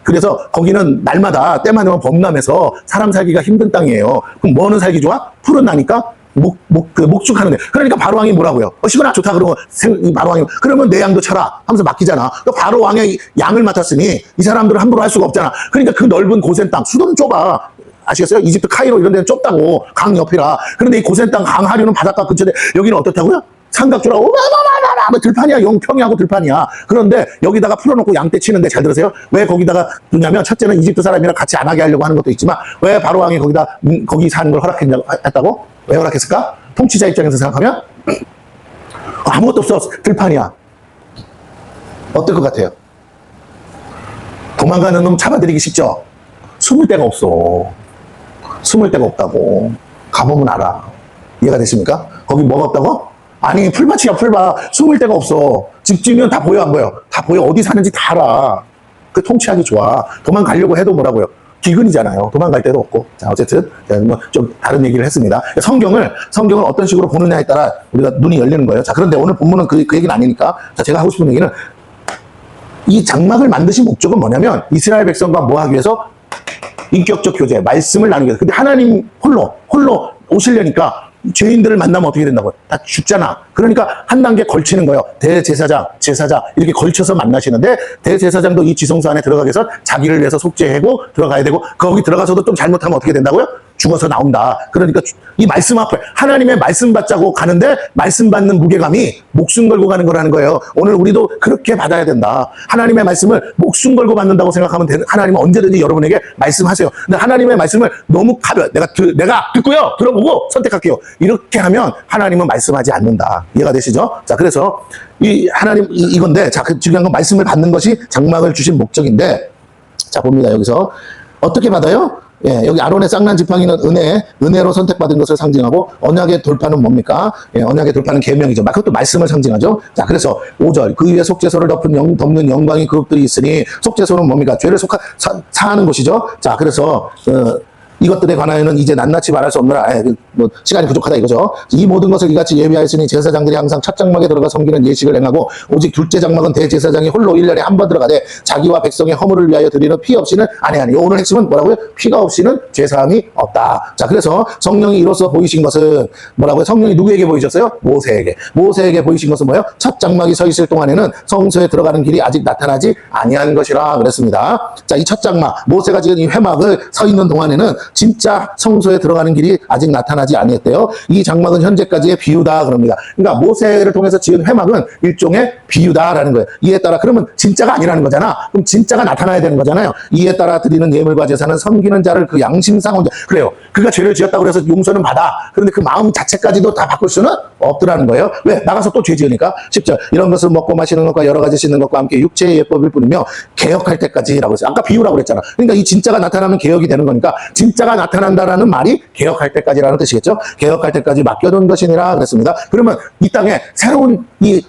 그래서 거기는 날마다 때만 되면 범람해서 사람 살기가 힘든 땅이에요. 그럼 뭐는 살기 좋아? 풀은 나니까 목축하는데. 그러니까 바로왕이 뭐라고요? 시끄라 좋다 그러고 바로왕이 그러면 내 양도 쳐라 하면서 맡기잖아. 그러니까 바로왕의 양을 맡았으니 이 사람들은 함부로 할 수가 없잖아. 그러니까 그 넓은 고센 땅, 수도는 좁아. 아시겠어요? 이집트 카이로 이런 데는 좁다고, 강 옆이라. 그런데 이 고센 땅, 강 하류는 바닷가 근처인데 여기는 어떻다고요? 삼각주라, 오마마마마마, 들판이야. 영평이하고 들판이야. 그런데 여기다가 풀어놓고 양떼 치는데, 잘 들으세요? 왜 거기다가 두냐면, 첫째는 이집트 사람이랑 같이 안 하게 하려고 하는 것도 있지만, 왜 바로왕이 거기 사는 걸 허락했다고? 왜 허락했을까? 통치자 입장에서 생각하면 아무것도 없어. 들판이야. 어떨 것 같아요? 도망가는 놈 잡아들이기 쉽죠? 숨을 데가 없어. 숨을 데가 없다고. 가보면 알아. 이해가 되십니까? 거기 뭐가 없다고? 아니, 풀밭이야, 풀밭. 숨을 데가 없어. 집 지으면 다 보여, 안 보여? 다 보여. 어디 사는지 다 알아. 그 통치하기 좋아. 도망가려고 해도 뭐라고요? 기근이잖아요. 도망갈 데도 없고. 자, 어쨌든, 뭐 좀 다른 얘기를 했습니다. 성경을 어떤 식으로 보느냐에 따라 우리가 눈이 열리는 거예요. 자, 그런데 오늘 본문은 그 얘기는 아니니까. 자, 제가 하고 싶은 얘기는 이 장막을 만드신 목적은 뭐냐면 이스라엘 백성과 뭐 하기 위해서? 인격적 교제, 말씀을 나누기 위해서. 근데 하나님 홀로 오시려니까 죄인들을 만나면 어떻게 된다고요? 다 죽잖아. 그러니까 한 단계 걸치는 거예요. 대제사장, 제사장 이렇게 걸쳐서 만나시는데 대제사장도 이 지성소 안에 들어가기 위해서 자기를 위해서 속죄하고 들어가야 되고 거기 들어가서도 좀 잘못하면 어떻게 된다고요? 죽어서 나온다. 그러니까 이 말씀 앞에 하나님의 말씀 받자고 가는데 말씀 받는 무게감이 목숨 걸고 가는 거라는 거예요. 오늘 우리도 그렇게 받아야 된다. 하나님의 말씀을 목숨 걸고 받는다고 생각하면 하나님은 언제든지 여러분에게 말씀하세요. 근데 하나님의 말씀을 너무 내가 듣고요. 들어보고 선택할게요. 이렇게 하면 하나님은 말씀하지 않는다. 이해가 되시죠? 자, 그래서 이 하나님 이건데 자, 그 중요한 건 말씀을 받는 것이 장막을 주신 목적인데 자, 봅니다. 여기서 어떻게 받아요? 예, 여기 아론의 쌍난 지팡이는 은혜로 선택받은 것을 상징하고 언약의 돌파는 뭡니까? 예, 언약의 돌파는 계명이죠. 그것도 말씀을 상징하죠. 자, 그래서 5절 그 위에 속죄소를 덮는 영광의 그룹들이 있으니 속죄소는 뭡니까? 죄를 사하는 곳이죠. 자, 그래서 이것들에 관하여는 이제 낱낱이 말할 수 없느라 뭐 시간이 부족하다 이거죠. 이 모든 것을 이같이 예비하였으니 제사장들이 항상 첫 장막에 들어가 섬기는 예식을 행하고 오직 둘째 장막은 대제사장이 홀로 1년에 한 번 들어가되 자기와 백성의 허물을 위하여 드리는 피 없이는 아니하니. 오늘 핵심은 뭐라고요? 피가 없이는 제사함이 없다. 자, 그래서 성령이 이로써 보이신 것은 뭐라고요? 성령이 누구에게 보이셨어요? 모세에게 보이신 것은 뭐예요? 첫 장막이 서 있을 동안에는 성소에 들어가는 길이 아직 나타나지 아니한 것이라 그랬습니다. 자, 이 첫 장막 모세가 지은 이 회막을 서 있는 동안에는 진짜 성소에 들어가는 길이 아직 나타나지 아니했대요. 이 장막은 현재까지의 비유다 그럽니다. 그러니까 모세를 통해서 지은 회막은 일종의 비유다라는 거예요. 이에 따라 그러면 진짜가 아니라는 거잖아. 그럼 진짜가 나타나야 되는 거잖아요. 이에 따라 드리는 예물과 제사는 섬기는 자를 그 양심상 혼자. 그래요. 그가 죄를 지었다고 해서 용서는 받아. 그런데 그 마음 자체까지도 다 바꿀 수는 없더라는 거예요. 왜? 나가서 또 죄 지으니까. 10절 이런 것을 먹고 마시는 것과 여러 가지 씻는 것과 함께 육체의 예법일 뿐이며 개혁할 때까지라고 했어요. 아까 비유라고 그랬잖아. 그러니까 이 진짜가 나타나면 개혁이 되는 거니까 진짜가 나타난다라는 말이 개혁할 때까지라는 뜻이겠죠. 개혁할 때까지 맡겨둔 것이니라 그랬습니다. 그러면 이 땅에 새로운 이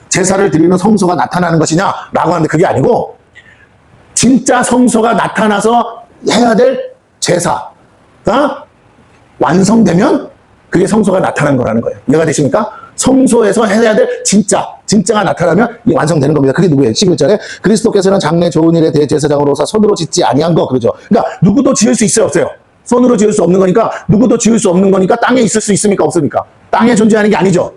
제사를 드리는 성소가 나타나는 것이냐라고 하는데 그게 아니고 진짜 성소가 나타나서 해야 될 제사가 완성되면 그게 성소가 나타난 거라는 거예요. 이해가 되십니까? 성소에서 해야 될 진짜가 나타나면 이 완성되는 겁니다. 그게 누구예요? 11절에 그리스도께서는 장래 좋은 일에 대제사장으로서 손으로 짓지 아니한 거 그러죠. 그러니까 누구도 지을 수 있어요, 없어요? 손으로 지을 수 없는 거니까 누구도 지을 수 없는 거니까 땅에 있을 수 있습니까, 없습니까? 땅에 존재하는 게 아니죠.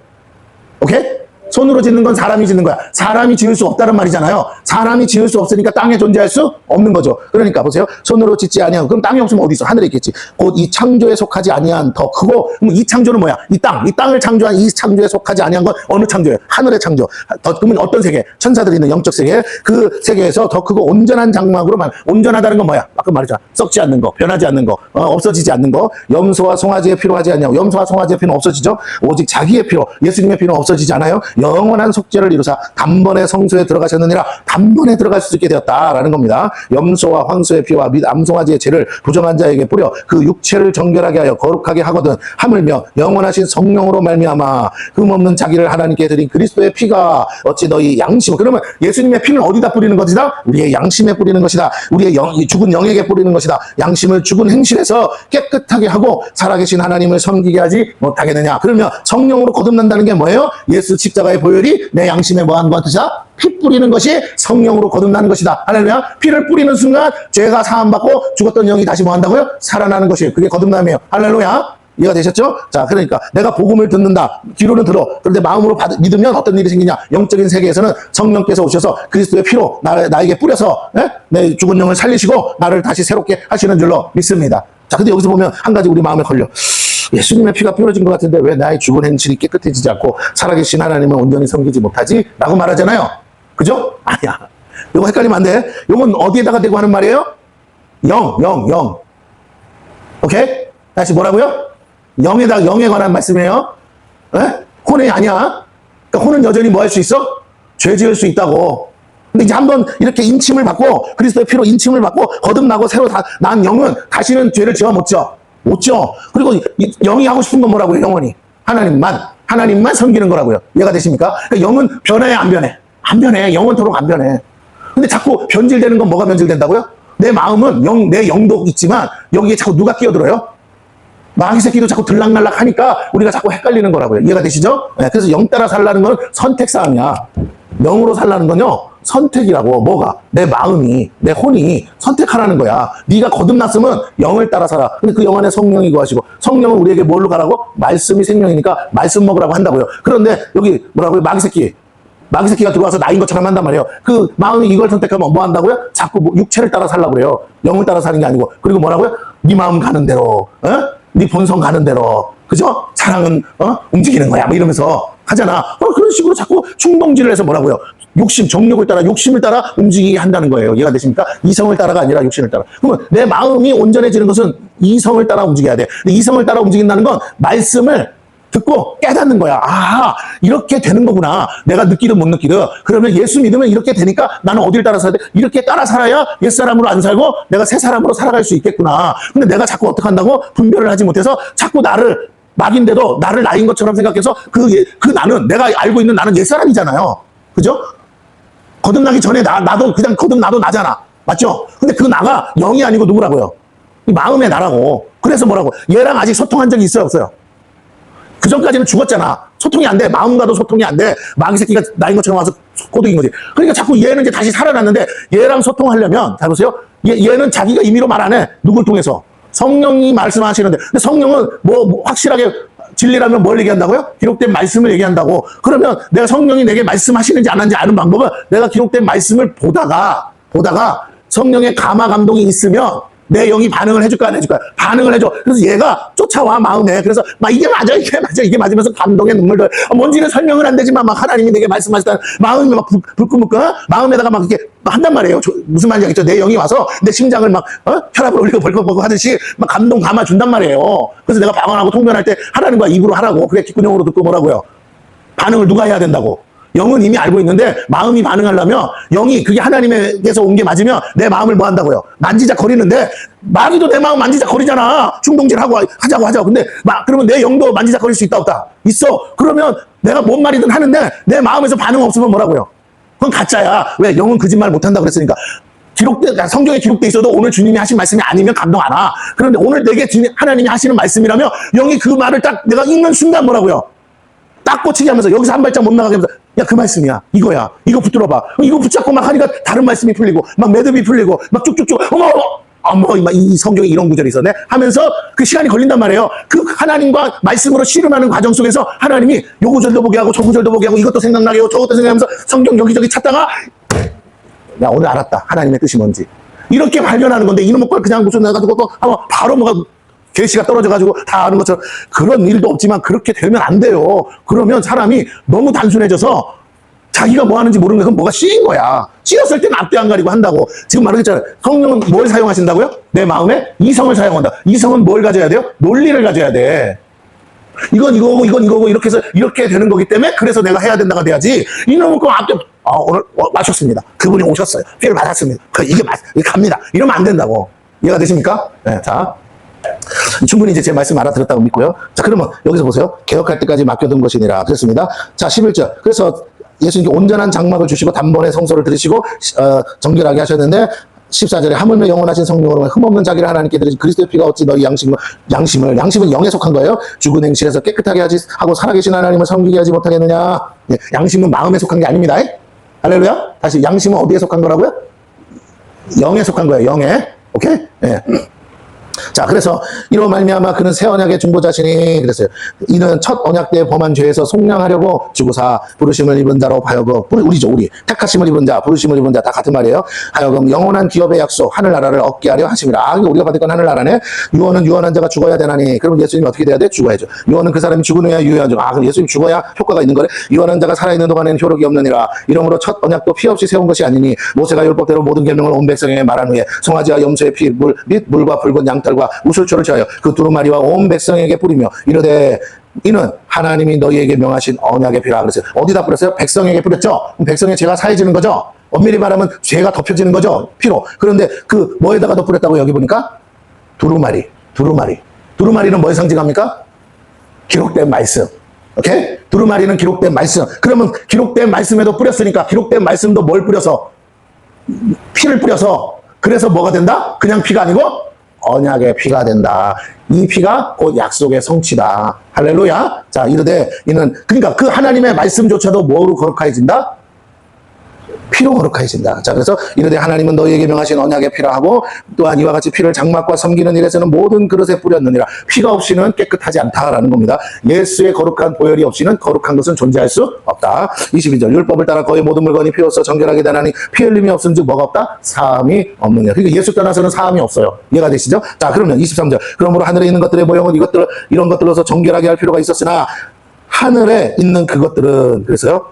오케이? 손으로 짓는 건 사람이 짓는 거야. 사람이 지을 수 없다는 말이잖아요. 사람이 지을 수 없으니까 땅에 존재할 수 없는 거죠. 그러니까 보세요. 손으로 짓지 아니하고 그럼 땅이 없으면 어디 있어? 하늘에 있겠지. 곧 이 창조에 속하지 아니한 더 크고 그럼 이 창조는 뭐야? 이 땅을 창조한 이 창조에 속하지 아니한 건 어느 창조예요? 하늘의 창조. 그러면 어떤 세계? 천사들이 있는 영적 세계. 그 세계에서 더 크고 온전한 장막으로만 온전하다는 건 뭐야? 아까 말했잖아. 썩지 않는 거, 변하지 않는 거, 없어지지 않는 거. 염소와 송아지의 피로 하지 않냐고. 염소와 송아지의 피는 없어지죠. 오직 자기의 피로 예수님의 피는 없어지지 않아요. 영원한 속죄를 이루사 단번에 성소에 들어가셨느니라. 단번에 들어갈 수 있게 되었다라는 겁니다. 염소와 황소의 피와 및 암송아지의 죄를 부정한 자에게 뿌려 그 육체를 정결하게 하여 거룩하게 하거든 하물며 영원하신 성령으로 말미암아 흠없는 자기를 하나님께 드린 그리스도의 피가 어찌 너희 양심, 그러면 예수님의 피는 어디다 뿌리는 것이다? 우리의 양심에 뿌리는 것이다. 우리의 죽은 영에게 뿌리는 것이다. 양심을 죽은 행실에서 깨끗하게 하고 살아계신 하나님을 섬기게 하지 못하겠느냐. 그러면 성령으로 거듭난다는 게 뭐예요? 예수 십자가의 보혈이 내 양심에 뭐하는 것 뜻이야? 피 뿌리는 것이 성령으로 거듭나는 것이다. 할렐루야. 피를 뿌리는 순간 죄가 사함받고 죽었던 영이 다시 뭐한다고요? 살아나는 것이에요. 그게 거듭남이에요. 할렐루야. 이해가 되셨죠? 자, 그러니까 내가 복음을 듣는다. 귀로는 들어. 그런데 마음으로 믿으면 어떤 일이 생기냐? 영적인 세계에서는 성령께서 오셔서 그리스도의 피로 나에게 뿌려서 내 죽은 영을 살리시고 나를 다시 새롭게 하시는 줄로 믿습니다. 자, 근데 여기서 보면 한 가지 우리 마음에 걸려. 예수님의 피가 뿌려진 것 같은데 왜 나의 죽은 행실이 깨끗해지지 않고 살아계신 하나님을 온전히 섬기지 못하지? 라고 말하잖아요. 그죠? 아니야. 이거 헷갈리면 안 돼. 이건 어디에다가 대고 하는 말이에요? 영. 오케이? 다시 뭐라고요? 영에 관한 말씀이에요. 혼이 아니야. 그러니까 혼은 여전히 뭐 할 수 있어? 죄 지을 수 있다고. 근데 이제 한번 이렇게 인침을 받고 그리스도의 피로 인침을 받고 거듭나고 새로 난 영은 다시는 죄를 지어 못 져. 그리고 영이 하고 싶은 건 뭐라고요? 영원히 하나님만 섬기는 거라고요. 이해가 되십니까? 그러니까 영은 변해 안 변해? 안 변해. 영원토록 안 변해. 근데 자꾸 변질되는 건 뭐가 변질된다고요? 내 마음은 내 영도 있지만 여기에 자꾸 누가 끼어들어요? 마귀 새끼도 자꾸 들락날락 하니까 우리가 자꾸 헷갈리는 거라고요. 이해가 되시죠? 네, 그래서 영 따라 살라는 건 선택사항이야. 영으로 살라는 건요, 선택이라고. 뭐가? 내 마음이, 내 혼이 선택하라는 거야. 네가 거듭났으면 영을 따라 살아. 근데 그 영 안에 성령이 거하시고, 성령은 우리에게 뭘로 가라고? 말씀이 생명이니까 말씀 먹으라고 한다고요. 그런데 여기 뭐라고요? 마귀 새끼가 들어와서 나인 것처럼 한단 말이에요. 그 마음이 이걸 선택하면 뭐 한다고요? 자꾸 육체를 따라 살라고 그래요. 영을 따라 사는 게 아니고. 그리고 뭐라고요? 네 마음 가는 대로, 네 본성 가는 대로, 그죠? 사랑은 움직이는 거야. 뭐 이러면서 하잖아. 그런 식으로 자꾸 충동질을 해서 뭐라고요? 정욕을 따라, 욕심을 따라 움직이게 한다는 거예요. 이해가 되십니까? 이성을 따라가 아니라 욕심을 따라. 그러면 내 마음이 온전해지는 것은 이성을 따라 움직여야 돼. 근데 이성을 따라 움직인다는 건 말씀을 듣고 깨닫는 거야. 아, 이렇게 되는 거구나. 내가 느끼든 못 느끼든. 그러면 예수 믿으면 이렇게 되니까 나는 어딜 따라 살아야 돼? 이렇게 따라 살아야 옛사람으로 안 살고 내가 새 사람으로 살아갈 수 있겠구나. 근데 내가 자꾸 어떻게 한다고? 분별을 하지 못해서 자꾸 나를, 막인데도 나를 나인 것처럼 생각해서 그 나는, 내가 알고 있는 나는 옛사람이잖아요. 그죠? 거듭나기 전에 나도 그냥 거듭나도 나잖아. 맞죠? 근데 그 나가 영이 아니고 누구라고요? 이 마음의 나라고. 그래서 뭐라고? 얘랑 아직 소통한 적이 있어요, 없어요? 그 전까지는 죽었잖아. 소통이 안 돼. 마음과도 소통이 안 돼. 마귀 새끼가 나인 것처럼 와서 꼬드긴 거지. 그러니까 자꾸 얘는 이제 다시 살아났는데 얘랑 소통하려면, 잘 보세요. 얘는 자기가 임의로 말 안 해. 누굴 통해서? 성령이 말씀하시는데. 근데 성령은 뭐 확실하게 진리라면 뭘 얘기한다고요? 기록된 말씀을 얘기한다고. 그러면 내가 성령이 내게 말씀하시는지 안 하는지 아는 방법은 내가 기록된 말씀을 보다가 성령의 감화 감동이 있으면 내 영이 반응을 해줄까 안 해줄까? 반응을 해줘. 그래서 얘가 쫓아와 마음에. 그래서 막 이게 이게 맞으면서 감동의 눈물들. 뭔지는 설명은 안 되지만 막 하나님이 내게 말씀하시다는 마음이 막 불끈불끈 마음에다가 막 이렇게 한단 말이에요. 무슨 말인지 알겠죠? 내 영이 와서 내 심장을 막 혈압을 올리고 벌컥벌컥 하듯이 막 감동 감아 준단 말이에요. 그래서 내가 방언하고 통변할 때 하나님과 입으로 하라고. 그래 귓구녕으로 듣고 뭐라고요? 반응을 누가 해야 된다고? 영은 이미 알고 있는데 마음이 반응하려면 영이 그게 하나님에게서 온 게 맞으면 내 마음을 뭐 한다고요? 만지작거리는데 마귀도 내 마음 만지작거리잖아. 충동질하고 하자고. 근데 그러면 내 영도 만지작거릴 수 있다 없다? 있어. 그러면 내가 뭔 말이든 하는데 내 마음에서 반응 없으면 뭐라고요? 그건 가짜야. 왜? 영은 거짓말 못한다 그랬으니까. 성경에 기록돼 있어도 오늘 주님이 하신 말씀이 아니면 감동 안 와. 그런데 오늘 내게 하나님이 하시는 말씀이라면 영이 그 말을 딱 내가 읽는 순간 뭐라고요? 딱 꽂히게 하면서 여기서 한 발짝 못 나가게 하면서 야, 그 말씀이야. 이거야. 이거 붙들어봐. 이거 붙잡고 막 하니까 다른 말씀이 풀리고 막 매듭이 풀리고 막 쭉쭉쭉 이 성경에 이런 구절이 있었네 하면서 그 시간이 걸린단 말이에요. 그 하나님과 말씀으로 씨름하는 과정 속에서 하나님이 요 구절도 보게 하고 저 구절도 보게 하고 이것도 생각나게 하고 저것도 생각하면서 성경 여기저기 찾다가 야, 오늘 알았다. 하나님의 뜻이 뭔지. 이렇게 발견하는 건데 이놈의 걸 그냥 무슨 내가 그것도 하면 바로 뭐가 계시가 떨어져가지고 다 아는 것처럼 그런 일도 없지만 그렇게 되면 안 돼요. 그러면 사람이 너무 단순해져서 자기가 뭐 하는지 모르는 건 뭐가 씌인 거야. 씌었을 때는 앞뒤 안 가리고 한다고. 지금 말하겠잖아요. 성령은 뭘 사용하신다고요? 내 마음에 이성을 사용한다. 이성은 뭘 가져야 돼요? 논리를 가져야 돼. 이건 이거고, 이건 이거고, 이렇게 해서 이렇게 되는 거기 때문에 그래서 내가 해야 된다가 돼야지. 이놈은 그 앞에, 오늘 마셨습니다. 그분이 오셨어요. 피를 받았습니다. 이게 갑니다. 이러면 안 된다고. 이해가 되십니까? 네, 자. 충분히 이제 제 말씀 알아들었다고 믿고요. 자, 그러면 여기서 보세요. 개혁할 때까지 맡겨둔 것이니라. 그랬습니다. 자, 11절. 그래서 예수님께 온전한 장막을 주시고 단번에 성소를 들으시고 정결하게 하셨는데 14절에 하물며 영원하신 성령으로 흠없는 자기를 하나님께 드리신 그리스도의 피가 어찌 너희 양심은 영에 속한 거예요. 죽은 행실에서 깨끗하게 하고 살아계신 하나님을 섬기게 하지 못하겠느냐. 예, 양심은 마음에 속한 게 아닙니다. 할렐루야. 다시 양심은 어디에 속한 거라고요? 영에 속한 거예요. 영에. 오케이? 예. 자, 그래서 이로 말미암아 그는 새 언약의 중보자시니 그랬어요. 이는 첫 언약 때 범한 죄에서 속량하려고 주고사 부르심을 입은 자로 하여금 우리 택하심을 입은 자 부르심을 입은 자 다 같은 말이에요. 하여금 영원한 기업의 약속 하늘나라를 얻게 하려 하심이라. 우리가 받을 건 하늘나라네. 유언은 유언한 자가 죽어야 되나니. 그럼 예수님이 어떻게 돼야 돼? 죽어야죠. 유언은 그 사람이 죽은 후에야 유효하죠. 그럼 예수님 죽어야 효과가 있는 거래. 유언한 자가 살아있는 동안에는 효력이 없느니라. 이러므로 첫 언약도 피 없이 세운 것이 아니니 모세가 율법대로 모든 계명을 온 백성에게 말한 후에 송아지와 염소의 피 및 물과 붉은 양털과 우슬초를 지하여 그 두루마리와 온 백성에게 뿌리며 이르되 이는 하나님이 너희에게 명하신 언약의 피라. 그랬어요. 어디다 뿌렸어요? 백성에게 뿌렸죠. 그럼 백성의 죄가 사해지는 거죠. 엄밀히 말하면 죄가 덮여지는 거죠. 피로. 그런데 그 뭐에다가 더 뿌렸다고 여기 보니까 두루마리는 뭐에 상징합니까? 기록된 말씀. 오케이? 두루마리는 기록된 말씀. 그러면 기록된 말씀에도 뿌렸으니까 기록된 말씀도 뭘 뿌려서? 피를 뿌려서. 그래서 뭐가 된다? 그냥 피가 아니고 언약의 피가 된다. 이 피가 곧 약속의 성취다. 할렐루야. 자, 이르되 이는 그러니까 그 하나님의 말씀조차도 뭐로 거룩해진다? 피로 거룩해진다. 자, 그래서 이르되 하나님은 너희에게 명하신 언약의 피라 하고 또한 이와 같이 피를 장막과 섬기는 일에서는 모든 그릇에 뿌렸느니라. 피가 없이는 깨끗하지 않다라는 겁니다. 예수의 거룩한 보혈이 없이는 거룩한 것은 존재할 수 없다. 22절 율법을 따라 거의 모든 물건이 피로써 정결하게 되나니 피 흘림이 없은 즉 뭐가 없다? 사함이 없느냐. 그러니까 예수 떠나서는 사함이 없어요. 이해가 되시죠? 자, 그러면 23절 그러므로 하늘에 있는 것들의 모형은 이런 것들로서 정결하게 할 필요가 있었으나 하늘에 있는 그것들은 그래서요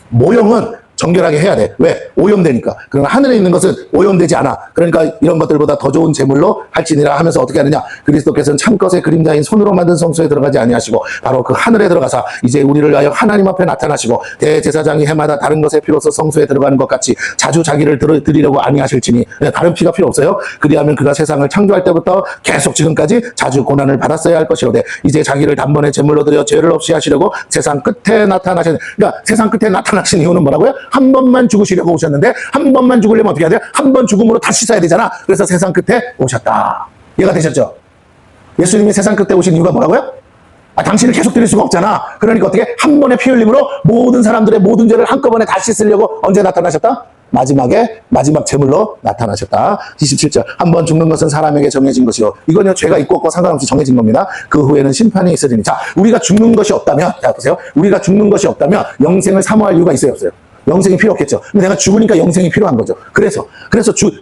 모형은 정결하게 해야 돼. 왜? 오염되니까. 그러나 하늘에 있는 것은 오염되지 않아. 그러니까 이런 것들보다 더 좋은 제물로 할지니라 하면서 어떻게 하느냐. 그리스도께서는 참것의 그림자인 손으로 만든 성소에 들어가지 아니하시고 바로 그 하늘에 들어가사 이제 우리를 위하여 하나님 앞에 나타나시고 대제사장이 해마다 다른 것에 피로써 성소에 들어가는 것 같이 자주 자기를 드리려고 아니하실지니 다른 피가 필요 없어요. 그리하면 그가 세상을 창조할 때부터 계속 지금까지 자주 고난을 받았어야 할 것이로되 이제 자기를 단번에 제물로 드려 죄를 없이 하시려고 세상 끝에 나타나신 그러니까 세상 끝에 나타나신 이유는 뭐라고요? 한 번만 죽으시려고 오셨는데 한 번만 죽으려면 어떻게 해야 돼요? 한 번 죽음으로 다시 사야 되잖아. 그래서 세상 끝에 오셨다. 이해가 되셨죠? 예수님이 세상 끝에 오신 이유가 뭐라고요? 당신을 계속 드릴 수가 없잖아. 그러니까 어떻게? 한 번의 피 흘림으로 모든 사람들의 모든 죄를 한꺼번에 다 씻으려고 언제 나타나셨다? 마지막 제물로 나타나셨다. 27절 한 번 죽는 것은 사람에게 정해진 것이요 이건요 죄가 있고 없고 상관없이 정해진 겁니다. 그 후에는 심판이 있으리니. 자, 우리가 죽는 것이 없다면 자 보세요. 우리가 죽는 것이 없다면 영생을 사모할 이유가 있어요 없어요? 영생이 필요 없겠죠. 근데 내가 죽으니까 영생이 필요한 거죠. 그래서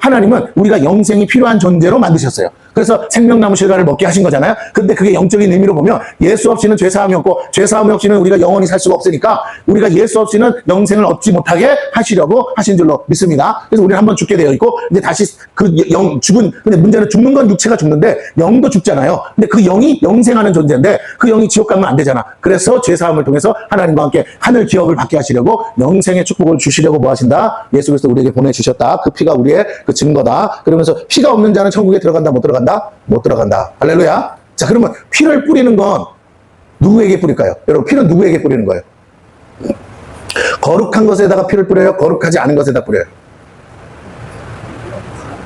하나님은 우리가 영생이 필요한 존재로 만드셨어요. 그래서 생명나무 실과를 먹게 하신 거잖아요. 근데 그게 영적인 의미로 보면 예수 없이는 죄사함이 없고 죄사함이 없이는 우리가 영원히 살 수가 없으니까 우리가 예수 없이는 영생을 얻지 못하게 하시려고 하신 줄로 믿습니다. 그래서 우리는 한번 죽게 되어 있고 이제 다시 근데 문제는 죽는 건 육체가 죽는데 영도 죽잖아요. 근데 그 영이 영생하는 존재인데 그 영이 지옥 가면 안 되잖아. 그래서 죄사함을 통해서 하나님과 함께 하늘 기업을 받게 하시려고 영생의 축복을 주시려고 뭐 하신다? 예수 그리스도 우리에게 보내주셨다. 그 피가 우리의 그 증거다. 그러면서 피가 없는 자는 천국에 들어간다 못 들어간다? 못 들어간다. 할렐루야. 자, 그러면 피를 뿌리는 건 누구에게 뿌릴까요? 여러분, 피는 누구에게 뿌리는 거예요? 거룩한 것에다가 피를 뿌려요? 거룩하지 않은 것에다 뿌려요?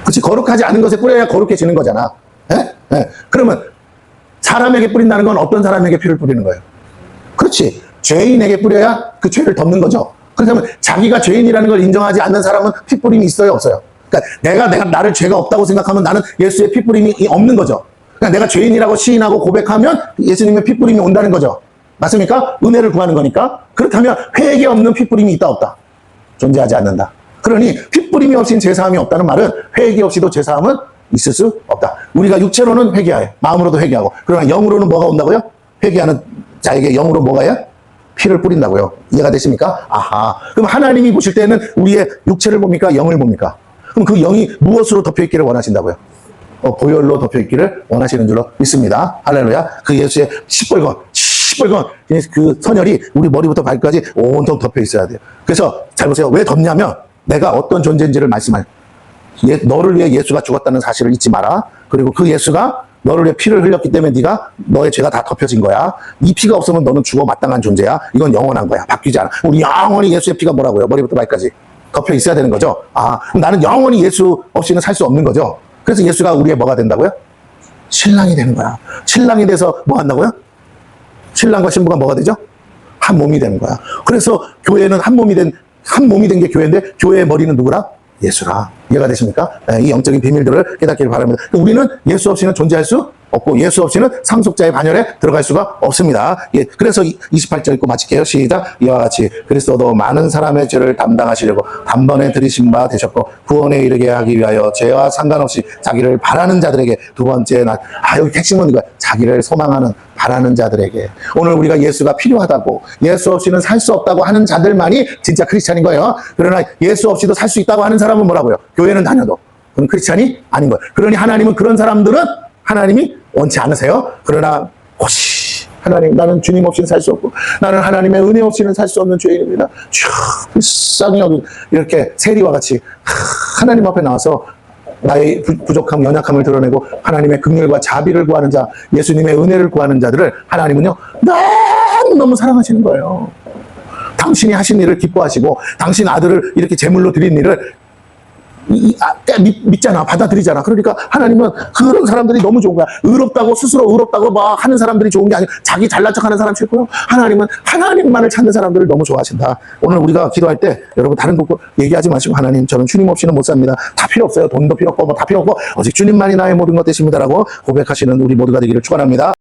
그렇지. 거룩하지 않은 것에 뿌려야 거룩해지는 거잖아. 예? 예. 그러면 사람에게 뿌린다는 건 어떤 사람에게 피를 뿌리는 거예요? 그렇지. 죄인에게 뿌려야 그 죄를 덮는 거죠. 그렇다면 자기가 죄인이라는 걸 인정하지 않는 사람은 피 뿌림이 있어요? 없어요? 그러니까 내가 나를 죄가 없다고 생각하면 나는 예수의 피 뿌림이 없는 거죠. 그러니까 내가 죄인이라고 시인하고 고백하면 예수님의 피 뿌림이 온다는 거죠. 맞습니까? 은혜를 구하는 거니까. 그렇다면 회개 없는 피 뿌림이 있다 없다? 존재하지 않는다. 그러니 피 뿌림이 없인 죄사함이 없다는 말은 회개 없이도 죄사함은 있을 수 없다. 우리가 육체로는 회개해. 마음으로도 회개하고. 그러나 영으로는 뭐가 온다고요? 회개하는 자에게 영으로 뭐가 해요? 피를 뿌린다고요. 이해가 되십니까? 아하. 그럼 하나님이 보실 때는 우리의 육체를 봅니까? 영을 봅니까? 그럼 그 영이 무엇으로 덮여있기를 원하신다고요? 보혈로 덮여있기를 원하시는 줄로 믿습니다. 할렐루야. 그 예수의 시뻘건 시뻘건 그 선혈이 우리 머리부터 발까지 온통 덮여 있어야 돼요. 그래서 잘 보세요. 왜 덮냐면 내가 어떤 존재인지를 말씀할. 너를 위해 예수가 죽었다는 사실을 잊지 마라. 그리고 그 예수가 너를 위해 피를 흘렸기 때문에 네가 너의 죄가 다 덮여진 거야. 이 피가 없으면 너는 죽어 마땅한 존재야. 이건 영원한 거야. 바뀌지 않아. 우리 영원히 예수의 피가 뭐라고요? 머리부터 발까지 덮여 있어야 되는 거죠. 아, 나는 영원히 예수 없이는 살 수 없는 거죠. 그래서 예수가 우리의 뭐가 된다고요? 신랑이 되는 거야. 신랑이 돼서 뭐 한다고요? 신랑과 신부가 뭐가 되죠? 한 몸이 되는 거야. 그래서 교회는 한 몸이 된 게 교회인데 교회의 머리는 누구라? 예수라. 이해가 되십니까? 이 영적인 비밀들을 깨닫기를 바랍니다. 우리는 예수 없이는 존재할 수 없고 예수 없이는 상속자의 반열에 들어갈 수가 없습니다. 예, 그래서 28절 읽고 마칠게요. 시작. 이와 같이 그리스도도 많은 사람의 죄를 담당하시려고 단번에 들이신 바 되셨고 구원에 이르게 하기 위하여 죄와 상관없이 자기를 바라는 자들에게 두 번째 여기 핵심은 이거야. 자기를 소망하는 바라는 자들에게. 오늘 우리가 예수가 필요하다고 예수 없이는 살 수 없다고 하는 자들만이 진짜 크리스찬인 거예요. 그러나 예수 없이도 살 수 있다고 하는 사람은 뭐라고요? 교회는 다녀도 그건 크리스찬이 아닌 거예요. 그러니 하나님은 그런 사람들은 하나님이 원치 않으세요. 그러나 하나님, 나는 주님 없이는 살 수 없고 나는 하나님의 은혜 없이는 살 수 없는 죄인입니다. 불쌍히 여기 이렇게 세리와 같이 하나님 앞에 나와서 나의 부족함, 연약함을 드러내고 하나님의 긍휼과 자비를 구하는 자, 예수님의 은혜를 구하는 자들을 하나님은요 너무너무 사랑하시는 거예요. 당신이 하신 일을 기뻐하시고 당신 아들을 이렇게 제물로 드린 일을 믿잖아, 받아들이잖아. 그러니까 하나님은 그런 사람들이 너무 좋은 거야. 스스로 의롭다고 막 하는 사람들이 좋은 게 아니고 자기 잘난 척 하는 사람 싫고요. 하나님은 하나님만을 찾는 사람들을 너무 좋아하신다. 오늘 우리가 기도할 때 여러분 다른 거 얘기하지 마시고 하나님, 저는 주님 없이는 못 삽니다. 다 필요 없어요. 돈도 필요 없고 뭐 다 필요 없고 오직 주님만이 나의 모든 것 되십니다라고 고백하시는 우리 모두가 되기를 축원합니다.